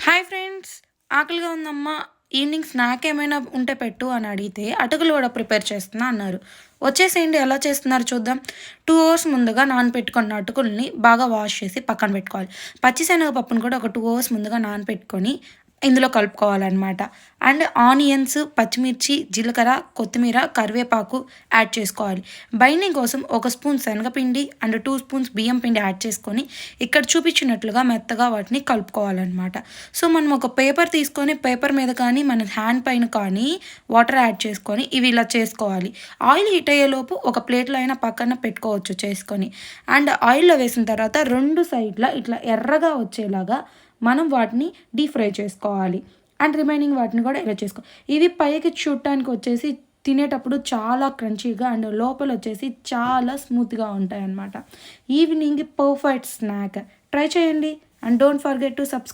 Hi friends, ఆకలిగా ఉందమ్మా, evening snack ఏమైనా ఉంటే పెట్టు అని అడిగితే అటుకులు వడ ప్రిపేర్ చేస్తున్నా అన్నారు. వచ్చేసేయండి, ఎలా చేస్తున్నారు చూద్దాం. 2 అవర్స్ ముందుగా నానపెట్టుకున్న అటుకుల్ని బాగా వాష్ చేసి పక్కన పెట్టుకోవాలి. పచ్చిశనగపప్పును కూడా ఒక 2 అవర్స్ ముందుగా నానపెట్టుకొని ఇందులో కలుపుకోవాలన్నమాట. అండ్ ఆనియన్స్, పచ్చిమిర్చి, జీలకర్ర, కొత్తిమీర, కరివేపాకు యాడ్ చేసుకోవాలి. బైండింగ్ కోసం ఒక స్పూన్ శనగపిండి అండ్ 2 స్పూన్స్ బియ్యం పిండి యాడ్ చేసుకొని ఇక్కడ చూపించినట్లుగా మెత్తగా వాటిని కలుపుకోవాలన్నమాట. సో మనం ఒక పేపర్ తీసుకొని పేపర్ మీద కానీ మన హ్యాండ్ పైన కానీ వాటర్ యాడ్ చేసుకొని ఇవి ఇలా చేసుకోవాలి. ఆయిల్ హీట్ అయ్యేలోపు ఒక ప్లేట్లో అయినా పక్కన పెట్టుకోవచ్చు చేసుకొని. అండ్ ఆయిల్లో వేసిన తర్వాత 2 సైడ్ల ఇట్లా ఎర్రగా వచ్చేలాగా మనం వాటిని డీప్ ఫ్రై చేసుకోవాలి. అండ్ రిమైనింగ్ వాటిని కూడా ఇలా ఇవి పైకి చూడటానికి వచ్చేసి తినేటప్పుడు చాలా క్రంచీగా అండ్ లోపల వచ్చేసి చాలా స్మూత్గా ఉంటాయన్నమాట. ఈవినింగ్ పర్ఫెక్ట్ స్నాక్ ట్రై చేయండి. And don't forget to subscribe.